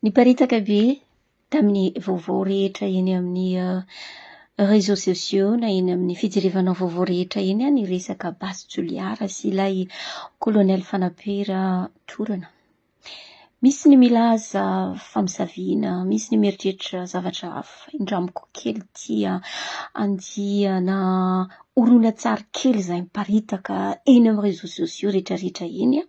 Niparitaka be tamin'ny vaovao rehetra eny amin'ny réseaux sociaux na eny amin'ny fijerevana vaovao rehetra eny ny resaka basy Joliara sy ilay kolonely Fanapera Torana. Misy ny milaza famisaviana, misy ny mieritreritra zavatra hafa. Indramiko kely tia andiana horonan-tsary kely izay miparitaka eny amin'ny réseaux sociaux rehetrarehetra eny.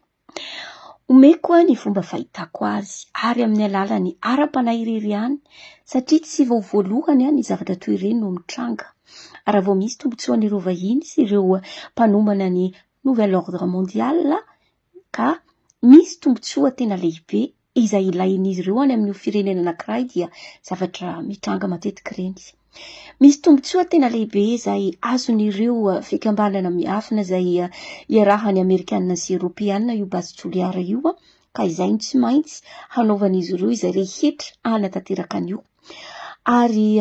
Omeko ny fomba fahitako azy ary amin'ny alalan'ny ara-panahiry ihany satria tsy vao voalohany ny zavatra toy ireny no mitranga. Raha vao misy tombotsoa an'ireo vahiny sy ireo mpanomana ny nouvel ordre mondial ka misy tombotsoa tena lehibe izay ilain'izy ireo any amin'ny firenena anankiray dia zavatra mitranga matetika ireny. Misy tombotsoa tena lehibe izay azon'ireo fikambanana miafina izay iarahany Amerikanina sy Europeanina io basy Joliara io ka izay tsy maintsy hanaovan'izy ireo izay rehetra hanatanteraka an'io. Ary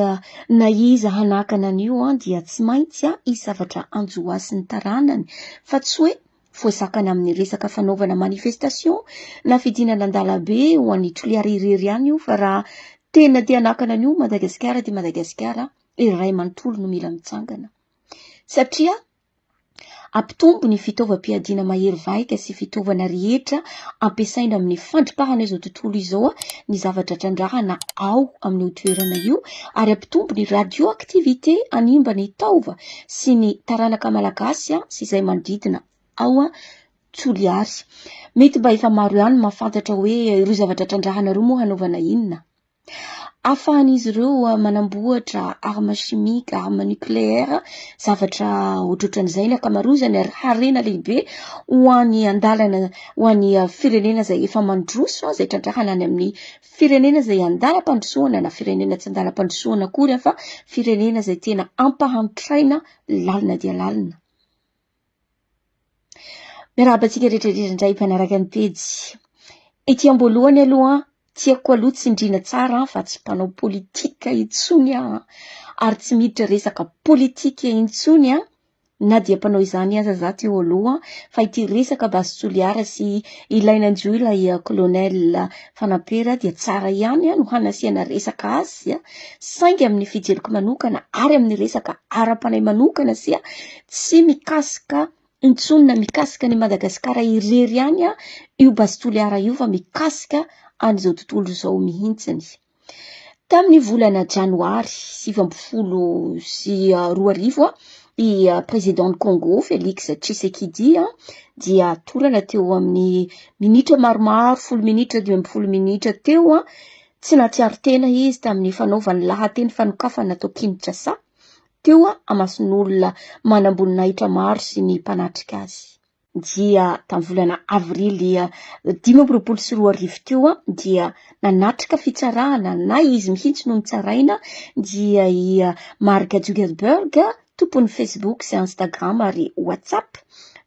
na iza hanakana an'io dia tsy maintsy izy zavatra anjoasin'ny taranany fa tsy hoe voazakana amin'ny resaka fanaovana manifestation na fidinana an-dalabe ho an'ny Joliara irery ihany io fa raha tena dia hanakana an'io Madagasikara dia Madagasikara iray manontolo no mila mitsangana satria ampitombo ny fitaovam-piadiana mahery vaika sy fitaovana rehetra ampiasaina amin'ny fandripahana izao tontolo izao ny zavatra trandrahana ao amin'ny toerana io ary ampitombo ny radioactivité animba ny taova sy ny taranaka malagasy sy izay manodidina ao Joliary. Mety mba efa maro ihany mahafantatra hoe ireo zavatra trandrahana ireo moa hanaovana inona. Ahafahan'izy ireo manamboatra arme chimique, arme nucléaire, zavatra ohatrohatran'izay ny akamarozany ary harena lehibe ho an'ny andalana ho an'ny firenena izay efa mandroso izay trandrahana any amin'ny firenena izay andalam-pandrosoana na firenena tsy andalam-pandrosoana akory fa firenena izay tena ampahantraina lalina dia lalina. Miarabantsika rehetrarehetra indray mpanaraka ny pejy. Ety am-boalohany aloha tiako aloha tsindriana tsara fa tsy mpanao politika intsony ary tsy miditra resaka politika intsony na dia mpanao izany aza za teo aloha fa ity resaka basy Joliara sy ilainan'io ilay kolonel Fanapera dia tsara ihany no hanasiana resaka azy saingy amin'ny fijeriko manokana ary amin'ny resaka ara-panahy manokana sy tsy mikasika intsony mikasika ny Madagasikara irery ihany io basy Joliara io fa mikasika an'izao tontolo izao mihitsiny. Tamin'ny volana Janoary 2024 i président Congo Félix Tshisekedi dia torana teo amin'ny minitra maromaro 10 minitra 12 minitra teo tsy natsiaro tena izy tamin'ny fanaovany lahateny fanokafana natao Kinshasa teo amason'olona manamboninahitra maro sy ny mpanatrika azy. Dia tamin'ny volana avrily 2024 teo dia nanatrika fitsarahana na izy mihitsy no nitsaraina dia i Mark Zuckerberg tompon'ny Facebook sy Instagram ary WhatsApp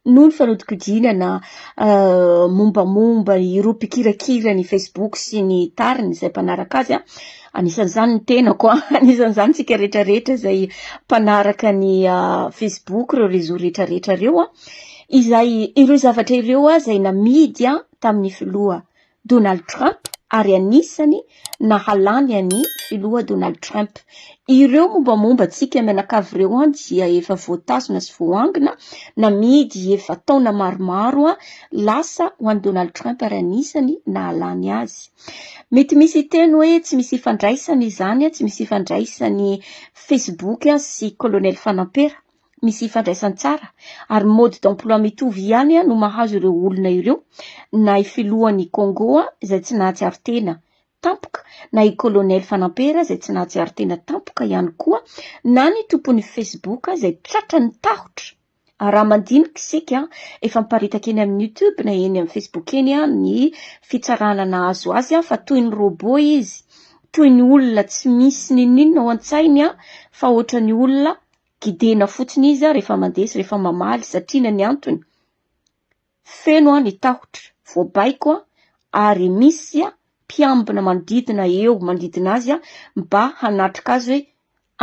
no nifanodikodinana mombamomba ireo mpikirakira ny Facebook sy ny tariny izay mpanaraka azy anisan'izany ny tenako anisan'izany tsika rehetrarehetra izay mpanaraka ny Facebook ireo réseau rehetrarehetra ireo izay ireo zavatra ireo izay namidy tamin'ny filoha Donald Trump ary anisany nahalany any filoha Donald Trump. Ireo mombamomba tsika menakavy ireo dia efa voatazona sy voangina namidy efa taona maromaro lasa ho an'i Donald Trump ary anisany nahalany azy. Mety misy teny hoe tsy misy ifandraisany izany tsy misy ifandraisany Facebook sy kolonel Fanapera. Misy ifandraisany tsara ary mode d'emploi mitovy ihany no mahazo ireo olona ireo na i filohan'ny Congo izay tsy nahatsiaro tena tampoka na i kolonel Fanapera izay tsy nahatsiaro tena tampoka ihany koa na ny tompon'ny Facebook izay tratra ny tahotra. Raha mandinika isika efa miparitaka eny amin'ny YouTube na eny amin'ny Facebook eny ny fitsarana nahazo azy fa toy ny robot izy, toy ny olona tsy misy ninona ao an-tsainy fa ohatra ny olona gidena fotsiny izy rehefa mandeha sy rehefa mamaly satria ny antony feno ny tahotra voabaiko ary misy mpiambina manodidina eo manodidina azy mba hanatrika azy hoe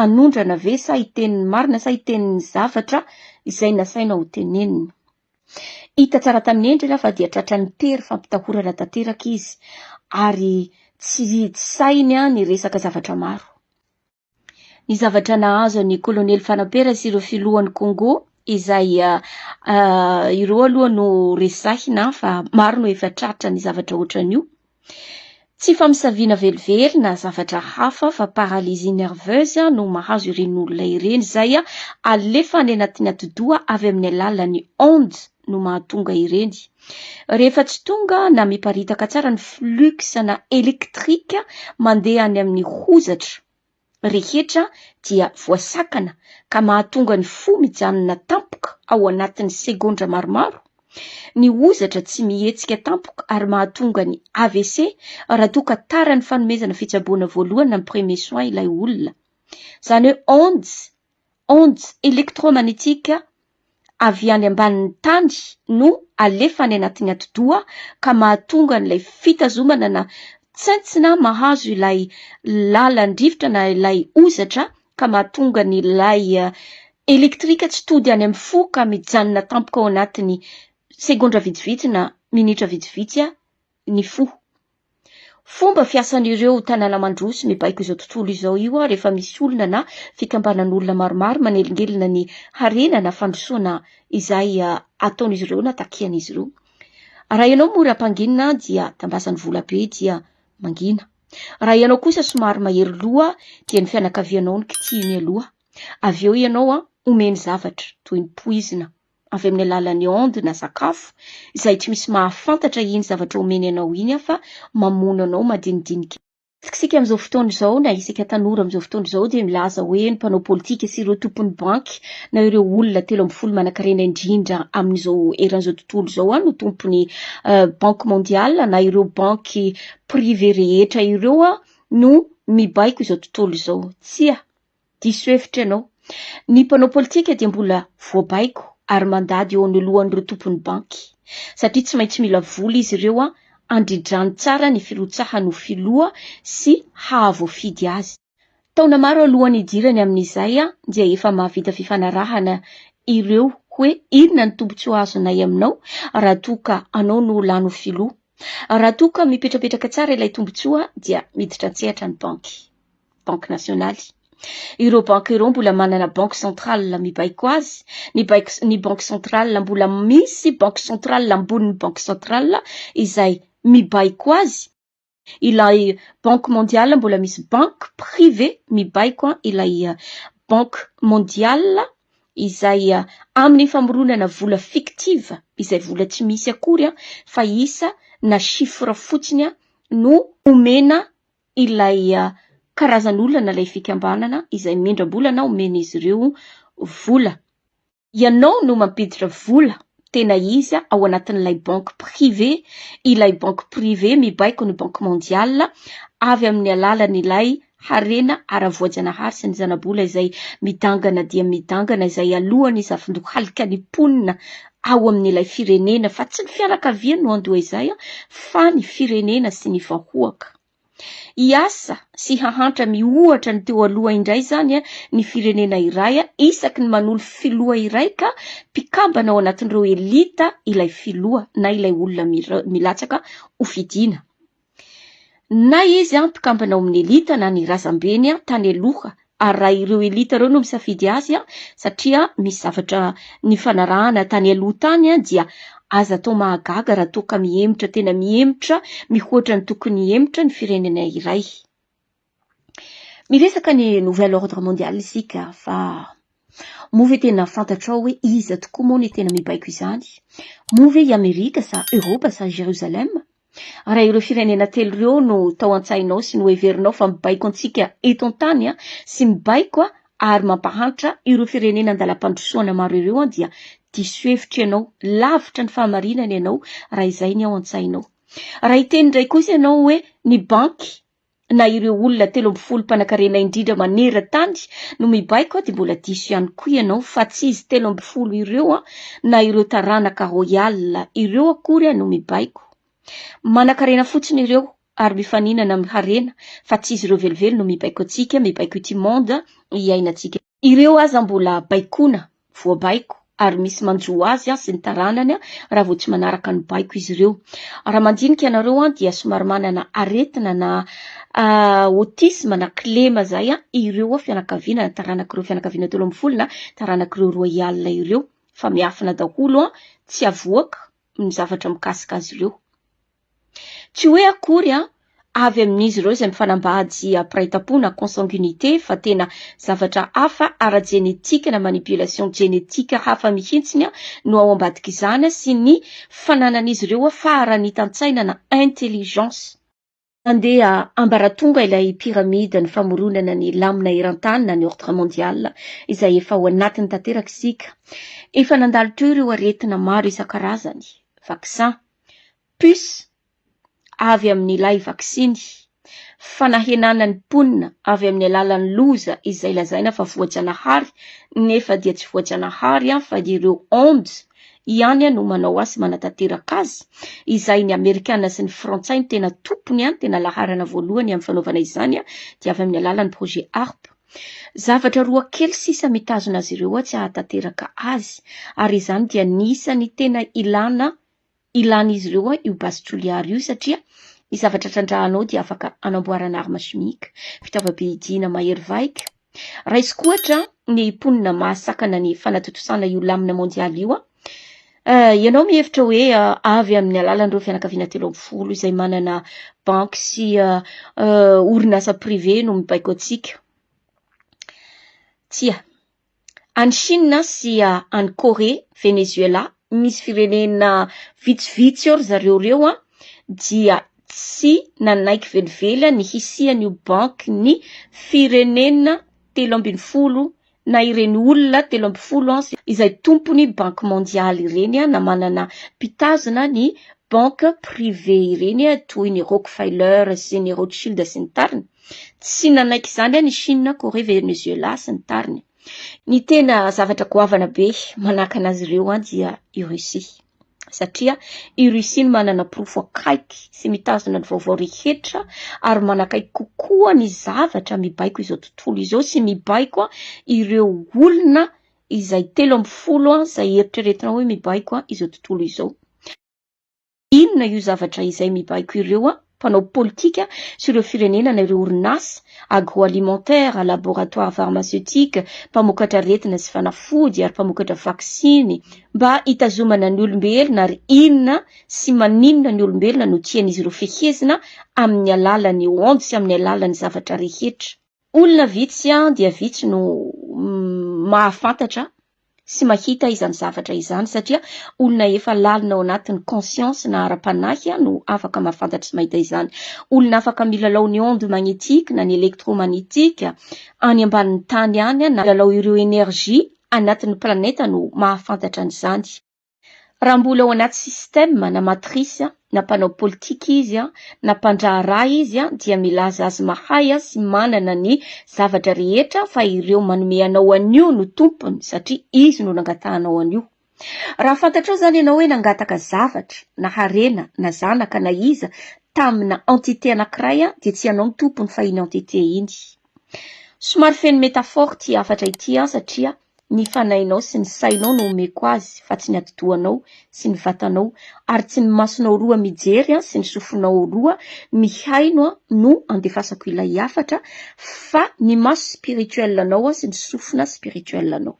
anondrana ve sa hiteniny marina sa hiteniny zavatra izay nasaina ho teneniny. Hita tsara tamin'ny endriny fa dia tratra ny tery fampitahorana tanteraka izy ary tsy sainy ny resaka zavatra maro. Ny zavatra nahazo ny kolonely fanampera sy ireo filohan'ny Congo izay ireo aloha no resahina fa maro no efa tratra ny zavatra ohatran'io. Tsy famisaviana velively na zavatra hafa fa paralysie nerveuse no mahazo ireny olona ireny izay alefa any anatin'ny ati-doha avy amin'ny alalan'ny onde no mahatonga ireny. Rehefa tsy tonga na miparitaka tsara ny flux na elektrika mandeha any amin'ny hozatra rehetra dia voasakana ka mahatonga ny fo mijanona tampoka ao anatin'ny segondra maromaro. Ny hozatra tsy mihetsika tampoka ary mahatonga ny AVC raha toa ka tara ny fanomezana fitsaboana voalohany amin'ny premier soin ilay olona. Izany hoe ondes électromagnétique avy any ambanin'ny tany no alefa any anatin'ny ati-doha ka mahatonga n'ilay fitazomana na tsentsina mahazo ilay lalan-drivotra na ilay hozatra ka mahatonga n'ilay elektrika tsy tody any amin'ny fo ka mijanona tampoka ao anatin'ny segondra vitsivitsy na minitra vitsivitsy ny fo. Fomba fiasan'ireo tanàna mandroso mibaiko izao tontolo izao io rehefa misy olona na fikambanan'olona maromaro manelingelina ny harena na fandrosoana izay ataon'izy ireo na takian'izy ireo. Raha ianao mora hampanginina dia tambasany vola be dia mangina. Raha ianao kosa somary mahery loha dia ny fianakavianao ny kitihiny aloha. Avy eo ianao omeny zavatra toy ny poizina avy amin'ny alalan'ny onde na sakafo izay tsy misy mahafantatra iny zavatra omeny anao iny fa mamono anao madinidinika. Isika amin'izao fotoana izao na isika tanora amin'izao fotoana izao dia milaza hoe ny mpanao politika sy ireo tompon'ny banky na ireo olona 30 manan-karena indrindra amin'izao eran'izao tontolo izao no tompon'ny banque mondiale na ireo banky privé rehetra ireo no mibaiko izao tontolo izao. Tsia, diso hevitra ianao. Ny mpanao politika dia mbola voabaiko ary mandady eo anoloan'ireo tompon'ny banky satria tsy maintsy mila vola izy ireo andridrany tsara ny firotsahany ho filoha sy hahavoafidy azy. Taona maro alohan'ny idirany amin'izay dia efa mahavita fifanarahana ireo hoe inona ny tombotsoa azonay aminao raha toa ka anao no lano filoha. Raha toa ka mipetrapetraka tsara ilay tombotsoa dia miditra an-tsehatra ny banque nationaly. Ireo banky ireo mbola manana banque centrale mibaiko azy, ny banque centrale mbola misy banque centrale ambonin'ny banque centrale izay mibaiko azy. Ilay banque mondiale mbola misy banque privé mibaiko ilay banque mondiale izay amin'ny famoronana vola fictive izay vola tsy misy akory fa isa na chiffre fotsiny no omena ilay karazan'olona na ilay fikambanana izay mindram-bola omena izy ireo vola. Ianao no mampiditra vola tena izy ao anatin'ilay banque privé, ilay banque privé mibaiko ny banque mondiale avy amin'ny alalan'ilay harena ara-voajanahary sy ny zanabola izay midangana dia midangana izay alohany izy afindohalika ny ponina ao amin'ilay firenena fa tsy ny fianakaviany no andoha izay fa ny firenena sy ny vahoaka. Iasa sy hahantra mihoatra ny teo aloha indray zany ny firenena iray isaky ny manolo filoha iray ka mpikambana ao anatin'ireo elita ilay filoha na ilay olona milatsaka ho fidiana. Na izy mpikambana ao amin'ny elita na ny razambeny tany aloha ary raha ireo elita ireo no misafidy azy satria misy zavatra ny fanarahana tany aloha tany dia aza atao mahagaga raha toa ka mihemitra tena mihemitra mihoatra ny tokony hemitra ny firenena iray. Miresaka ny nouvel ordre mondial isika fa move tena fantatrao hoe iza tokoa moa ny tena mibaiko izany. Move i Amerika sa Europa sa Jérusalem. Raha ireo firenena telo ireo no tao an-tsainao sy no heverinao fa mibaiko antsika eto an-tany sy mibaiko ary mampahantra ireo firenena andalam-pandrosoana maro ireo dia diso hevitra ianao, lavitra ny fahamarinana ianao raha izay ny ao an-tsainao. Raha iteny indray kosa ianao hoe ny banky na ireo olona 30 mpanan-karena indrindra maneran-tany no mibaiko dia mbola diso ihany koa ianao fa tsy izy 30 ireo na ireo taranaka royal ireo akory no mibaiko. Manan-karena fotsiny ireo ary mifaninana amin'ny harena fa tsy izy ireo velively no mibaiko antsika, mibaiko ity monde iainantsika. Ireo aza mbola baikona, voabaiko ary misy manjo azy sy ny taranany raha vao tsy manaraka ny baiko izy ireo. Raha mandinika ianareo dia somary manana aretina na autisme na clema zay ireo fianakaviana taranak'ireo fianakaviana 12 na taranak'ireo royal ireo fa miafina daholo tsy avoaka ny zavatra mikasika azy ireo. Tsy hoe akory avy amin'izy ireo izay mifanambady praitapo na consanguinité fa tena zavatra hafa ara-genetika na manipulation genetika hafa mihitsiny no ao ambadika izany sy ny fananan'izy ireo faharanitantsaina na intelligence. Andeha ambaratonga ilay pyramide ny famoronana ny lamina eran-tany na ny ordre mondial izay efa ao anatiny tanteraka isika. Efa nandalo teo ireo aretina maro isan-karazany, vaccin, puce avy amin'ilay vaksiny, fanahenana ny ponina avy amin'ny alalan'ny loza izay lazaina fa voajanahary nefa dia tsy voajanahary fa ireo ondes ihany no manao azy manatanteraka azy, izay ny Amerikana sy ny Frantsay ny tena tompony tena laharana voalohany amin'ny fanaovana izany dia avy amin'ny alalan'ny projet ARP. Zavatra roa kely sisa mitazona azy ireo tsy hahatanteraka azy, ary izany dia nisany tena ilan'izy ireo io basy toliary io satria ny zavatra trandrahanao dia afaka anamboarana arma chimique, fitaovam-pihidina mahery vaika. Raisiko ohatra ny ponina mahasakana ny fanatotosana io lamina mondialy io ianao mihevitra hoe avy amin'ny alalan'ireo fianakaviana 30 izay manana banky sy orinasa privé no mibaiko antsika. Tia, any Chine sy any Corée, Venezuela, misy firenena vitsivitsy eo zareo reo dia tsy nanaiky velively ny hisian'io banky ny firenena 30 na ireny olona 30 izay tompony banky mondialy ireny na manana pitazona ny banky privé ireny toy ny Rockefeller sy ny Rothschild sy ny tariny. Tsy nanaiky izany ny Chine, Corée, Venezuela sy ny tariny. Ny tena zavatra goavana be manaka anazy ireo dia i Russie. Satria i Russie manana profo akaiky sy mitazona ny vaovao rehetra ary manakaiky kokoa ny zavatra mibaiko izao tontolo izao sy mibaiko ireo olona izay 30 izay eritreretina hoe mibaiko izao tontolo izao. Inona io zavatra izay mibaiko ireo mpanao politika sy ireo firenena na ireo orinasa agroalimentaire, laboratoire pharmaceutique, mpamokatra aretina sy fanafody ary mpamokatra vaksiny mba hitazomana ny olombelona ary inona sy maninona ny olombelona no tian'izy ireo fehezina amin'ny alalan'ny ondes sy amin'ny alalan'ny zavatra rehetra. Olona vitsy dia vitsy no mahafantatra sy mahita izany zavatra izany satria olona efa lalina ao anatin'ny conscience na ara-panahy no afaka mahafantatra sy mahita izany. Olona afaka milalao ny onde magnétique na ny électromagnétique any ambanin'ny tany any na milalao ireo énergie anatin'ny planeta no mahafantatra an'izany. Raha mbola ao anaty système na matrice na mpanao politika izy na mpandraharaha izy dia milaza azy mahay sy manana ny zavatra rehetra fa ireo manome anao an'io no tompony satria izy no nangatahanao an'io. Raha fantatrao zany ianao hoe nangataka zavatra na harena na zanaka na iza tamina entité anankiray dia tsy ianao ny tompony fa iny entité iny. Somary feno métaphore ty afatra ity satria ny fanainao sy ny sainao no omeko azy fa tsy ny atidohanao sy ny vatanao ary tsy ny masonao roa mijery sy ny sofonao roa mihaino no andefasako ilay afatra fa ny maso spirituelanao sy ny sofona spirituelanao.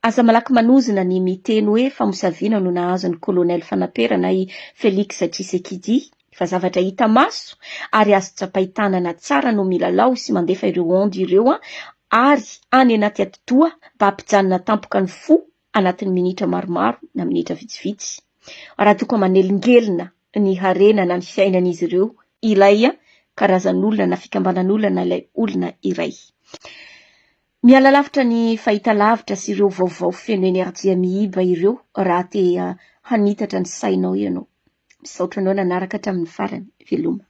Aza malaky manozina ny miteny hoe famosaviana no nahazo ny colonel fanaperana i Félix Tshisekedi fa zavatra hita maso ary azo tsapahitanana tsara no milalao sy mandefa ireo onde ireo ary any anaty atidoha mba hampijanona tampoka ny fo anatin'ny minitra maromaro na minitra vitsivitsy. Raha toka manelingelina ny harena na ny fiainan'izy ireo ilay karazan'olona na fikambanan'olona na ilay olona iray. Miala lavitra ny fahita lavitra sy ireo vaovao feno energia miiba ireo raha te hanitatra ny sainao ianao. Misaotra anao nanaraka hatramin'ny farany. Veloma.